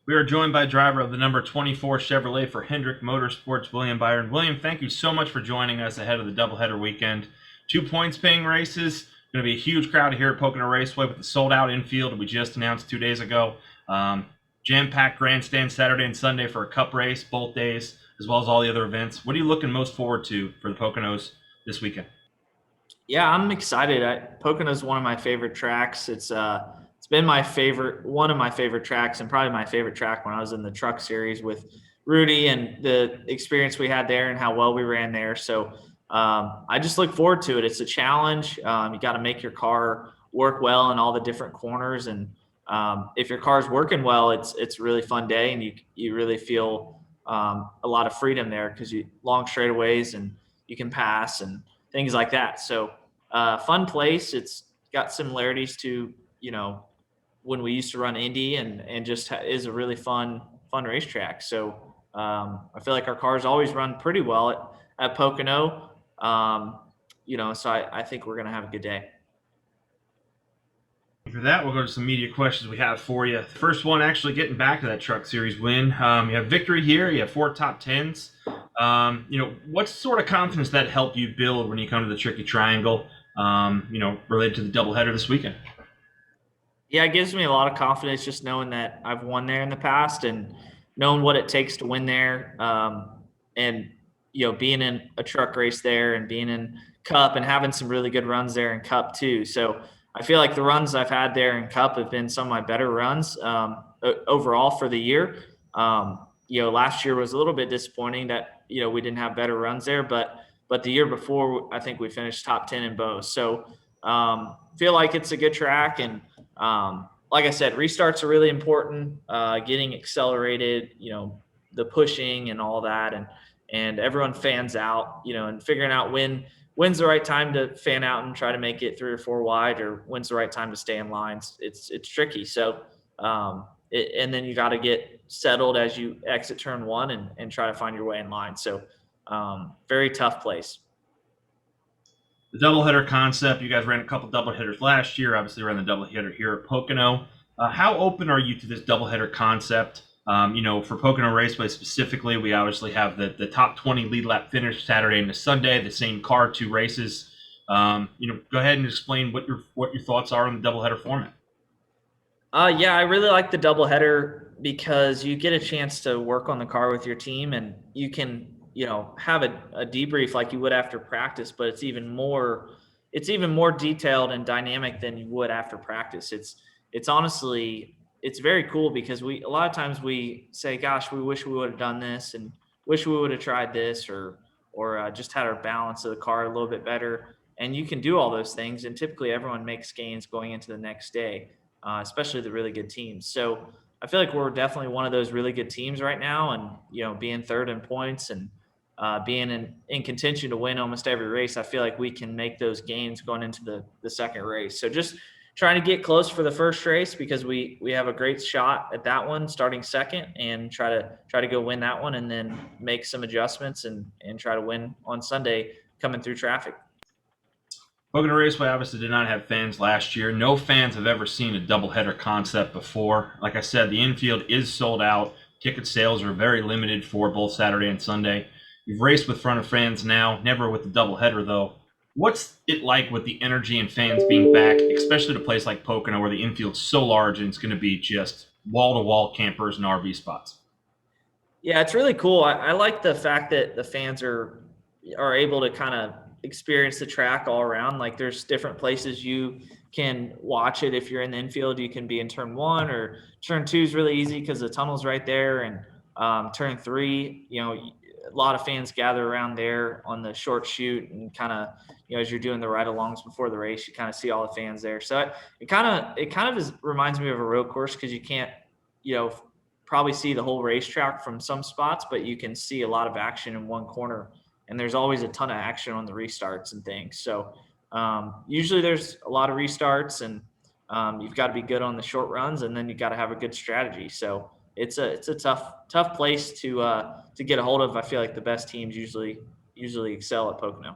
We are joined by driver of the number 24 Chevrolet for Hendrick Motorsports, William Byron. William, thank you so much for joining us ahead of the doubleheader weekend. 2 points paying races. Going to be a huge crowd here at Pocono Raceway with the sold-out infield we just announced 2 days ago. Jam-packed grandstand Saturday and Sunday for a cup race both days, as well as all the other events. What are you looking most forward to for the Poconos this weekend? Yeah, I'm excited. Pocono is one of my favorite tracks. It's been one of my favorite tracks, and probably my favorite track when I was in the Truck Series with Rudy and the experience we had there and how well we ran there. So I just look forward to it. It's a challenge. You got to make your car work well in all the different corners, and if your car's working well, it's a really fun day, and you really feel a lot of freedom there because you long straightaways and you can pass and things like that. So fun place. It's got similarities to, when we used to run Indy and just is a really fun racetrack. So I feel like our cars always run pretty well at Pocono. So I think we're going to have a good day. For that, we'll go to some media questions we have for you. The first one, actually getting back to that Truck Series win. You have victory here. You have 4 top tens. What sort of confidence that helped you build when you come to the Tricky Triangle, related to the doubleheader this weekend? Yeah, it gives me a lot of confidence just knowing that I've won there in the past and knowing what it takes to win there. And, being in a truck race there and being in Cup and having some really good runs there in Cup too. So I feel like the runs I've had there in Cup have been some of my better runs overall for the year. Last year was a little bit disappointing that, we didn't have better runs there, but the year before, I think we finished top 10 in both. So feel like it's a good track. And like I said, restarts are really important, getting accelerated, the pushing and all that. And everyone fans out, and figuring out when's the right time to fan out and try to make it 3 or 4 wide, or when's the right time to stay in lines. It's tricky. So, and then you got to get settled as you exit turn 1 and try to find your way in line. So, very tough place. The doubleheader concept, you guys ran a couple doubleheaders last year. Obviously, ran the doubleheader here at Pocono. How open are you to this doubleheader concept? For Pocono Raceway specifically, we obviously have the top 20 lead lap finish Saturday and Sunday, the same car, 2 races. Go ahead and explain what your thoughts are on the doubleheader format. Yeah, I really like the doubleheader because you get a chance to work on the car with your team, and you can, have a debrief like you would after practice, but it's even more detailed and dynamic than you would after practice. It's honestly, it's very cool because a lot of times we say, gosh, we wish we would have done this and wish we would have tried this or just had our balance of the car a little bit better. And you can do all those things. And typically everyone makes gains going into the next day, especially the really good teams. So I feel like we're definitely one of those really good teams right now. And, being third in points and being in contention to win almost every race, I feel like we can make those gains going into the second race. So just trying to get close for the first race because we have a great shot at that one starting second, and try to go win that one, and then make some adjustments and try to win on Sunday coming through traffic. Pocono Raceway obviously did not have fans last year. No fans have ever seen a doubleheader concept before. Like I said, the infield is sold out. Ticket sales are very limited for both Saturday and Sunday. You've raced with front of fans now, never with the doubleheader though. What's it like with the energy and fans being back, especially at a place like Pocono where the infield's so large and it's going to be just wall-to-wall campers and RV spots? Yeah, it's really cool. I like the fact that the fans are able to kind of experience the track all around. Like there's different places you can watch it. If you're in the infield, you can be in turn 1, or turn 2 is really easy because the tunnel's right there. And turn 3, a lot of fans gather around there on the short chute, and kind of, as you're doing the ride-alongs before the race, you kind of see all the fans there. So it kind of reminds me of a road course because you can't, probably see the whole racetrack from some spots, but you can see a lot of action in one corner, and there's always a ton of action on the restarts and things. So usually there's a lot of restarts, and you've got to be good on the short runs, and then you've got to have a good strategy. So it's a tough place to get a hold of. I feel like the best teams usually excel at Pocono.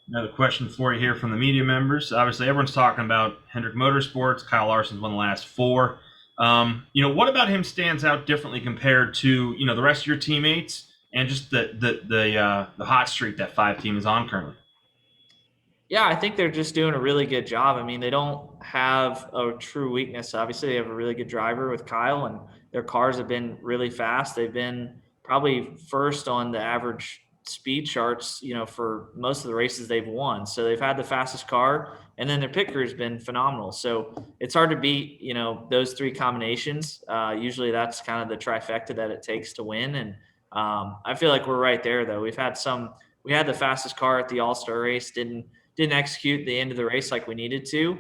Another question for you here from the media members. Obviously, everyone's talking about Hendrick Motorsports. Kyle Larson's won the last 4. What about him stands out differently compared to the rest of your teammates and just the hot streak that 5 team is on currently? Yeah, I think they're just doing a really good job. I mean, they don't have a true weakness. Obviously, they have a really good driver with Kyle, and their cars have been really fast. They've been probably first on the average speed charts, for most of the races they've won. So they've had the fastest car, and then their pit crew has been phenomenal. So it's hard to beat, those three combinations. Usually that's kind of the trifecta that it takes to win. And I feel like we're right there, though. We had the fastest car at the All-Star race, didn't execute the end of the race like we needed to,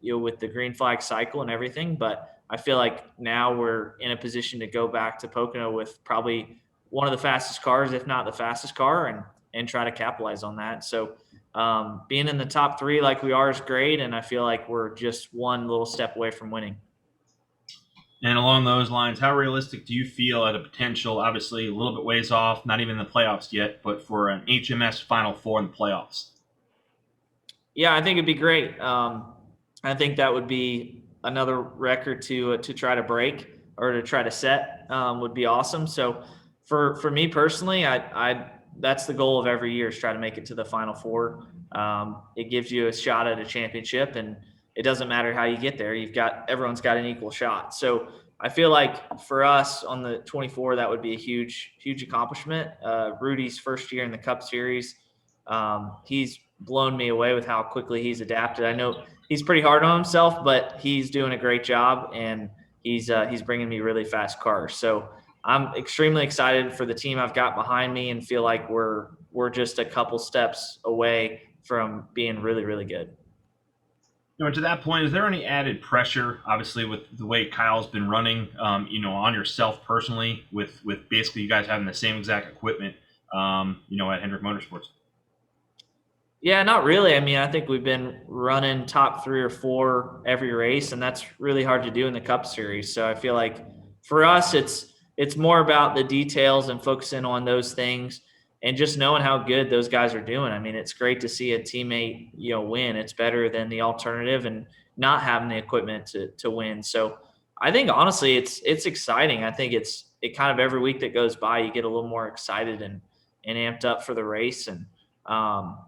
with the green flag cycle and everything. But I feel like now we're in a position to go back to Pocono with probably one of the fastest cars, if not the fastest car, and try to capitalize on that. So being in the top three like we are is great, and I feel like we're just one little step away from winning. And along those lines, how realistic do you feel at a potential, obviously a little bit ways off, not even in the playoffs yet, but for an HMS Final Four in the playoffs? Yeah, I think it'd be great. I think that would be another record to try to break or to try to set, would be awesome. So for me personally, I that's the goal of every year, is try to make it to the Final Four. It gives you a shot at a championship, and it doesn't matter how you get there. Everyone's got an equal shot. So I feel like for us on the 24, that would be a huge accomplishment. Rudy's first year in the Cup Series, he's blown me away with how quickly he's adapted. I know he's pretty hard on himself, but he's doing a great job, and he's bringing me really fast cars. So I'm extremely excited for the team I've got behind me, and feel like we're just a couple steps away from being really, really good. To that point, is there any added pressure, obviously, with the way Kyle's been running, on yourself personally, with basically you guys having the same exact equipment, at Hendrick Motorsports? Yeah, not really. I mean, I think we've been running top 3 or 4 every race, and that's really hard to do in the Cup Series. So I feel like for us, it's more about the details and focusing on those things, and just knowing how good those guys are doing. I mean, it's great to see a teammate, win. It's better than the alternative and not having the equipment to win. So I think honestly, it's exciting. I think it kind of every week that goes by, you get a little more excited and amped up for the race. And um,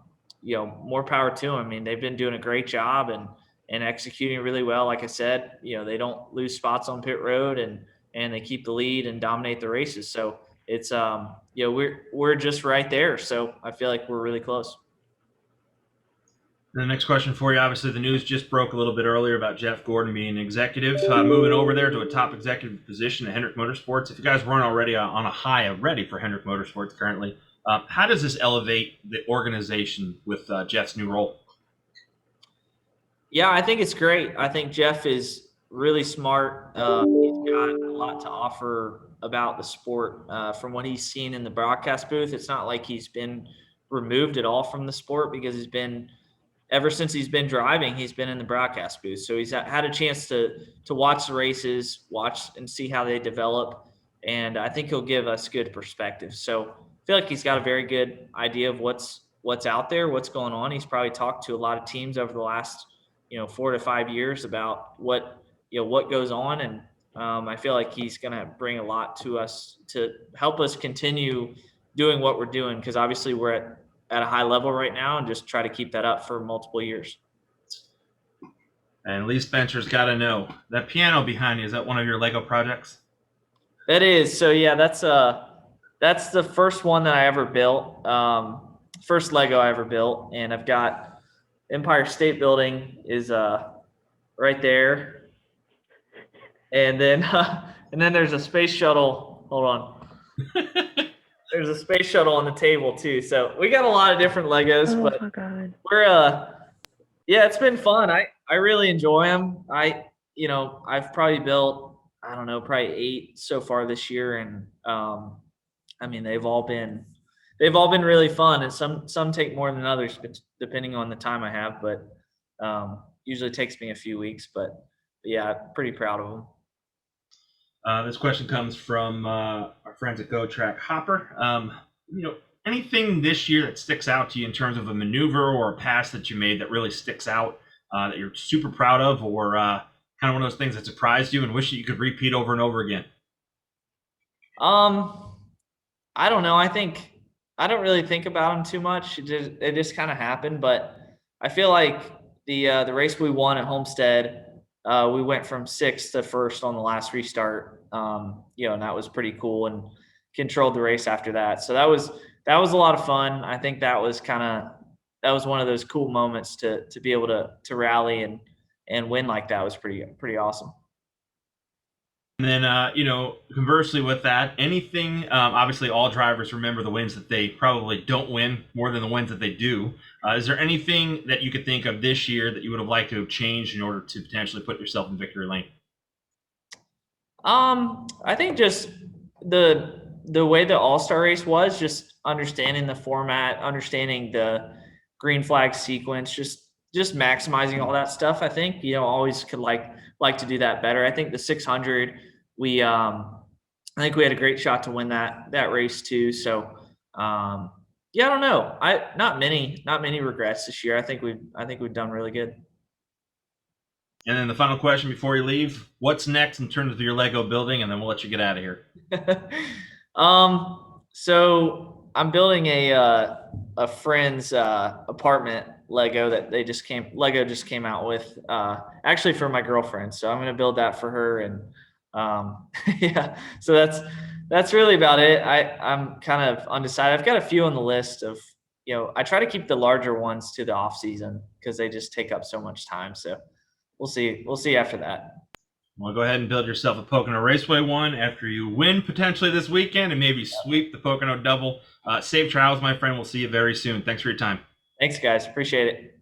more power to them. I mean, they've been doing a great job and executing really well. Like I said, they don't lose spots on pit road, and they keep the lead and dominate the races. So it's we're just right there. So I feel like we're really close. And the next question for you, obviously, the news just broke a little bit earlier about Jeff Gordon being an executive, moving over there to a top executive position at Hendrick Motorsports. If you guys weren't already on a high already for Hendrick Motorsports currently, how does this elevate the organization with Jeff's new role? Yeah, I think it's great. I think Jeff is really smart. He's got a lot to offer about the sport. From what he's seen in the broadcast booth, it's not like he's been removed at all from the sport, because ever since he's been driving, he's been in the broadcast booth. So he's had a chance to watch the races, watch and see how they develop, and I think he'll give us good perspective. So I feel like he's got a very good idea of what's out there, what's going on. He's probably talked to a lot of teams over the last 4 to 5 years about what goes on, and I feel like he's going to bring a lot to us to help us continue doing what we're doing, because obviously we're at a high level right now, and just try to keep that up for multiple years. And Lee Spencer's got to know, that piano behind you, is that one of your Lego projects? That is. So yeah, that's the first one that I ever built. First Lego I ever built, and I've got Empire State Building is right there, and then there's a space shuttle. Hold on. There's a space shuttle on the table too. So we got a lot of different Legos, but my God. we're yeah, it's been fun. I really enjoy them. I've probably built, I don't know, probably 8 so far this year, and I mean, they've all been really fun, and some take more than others, depending on the time I have. But usually takes me a few weeks. But yeah, pretty proud of them. This question comes from our friends at Go Track Hopper. Anything this year that sticks out to you in terms of a maneuver or a pass that you made that really sticks out, that you're super proud of, or kind of one of those things that surprised you and wish that you could repeat over and over again? Um, I don't know. I think I don't really think about them too much. It just kind of happened, but I feel like the race we won at Homestead, we went from sixth to first on the last restart. And that was pretty cool, and controlled the race after that. So that was a lot of fun. I think that was one of those cool moments to be able to rally and win like that was pretty awesome. And then, conversely with that, anything, obviously all drivers remember the wins that they probably don't win more than the wins that they do. Is there anything that you could think of this year that you would have liked to have changed in order to potentially put yourself in victory lane? I think just the way the All-Star race was, just understanding the format, understanding the green flag sequence, just maximizing all that stuff. I think always could like to do that better. I think the 600, I think we had a great shot to win that race too. So yeah, I don't know. Not many regrets this year. I think we've done really good. And then the final question before you leave: what's next in terms of your Lego building? And then we'll let you get out of here. So I'm building a friend's apartment Lego that Lego just came out with, actually for my girlfriend. So I'm gonna build that for her, and yeah. So that's really about it. I'm kind of undecided. I've got a few on the list of I try to keep the larger ones to the off season because they just take up so much time. So we'll see after that. Well, go ahead and build yourself a Pocono Raceway one after you win potentially this weekend and maybe sweep the Pocono double. Safe travels, my friend. We'll see you very soon. Thanks for your time. Thanks, guys. Appreciate it.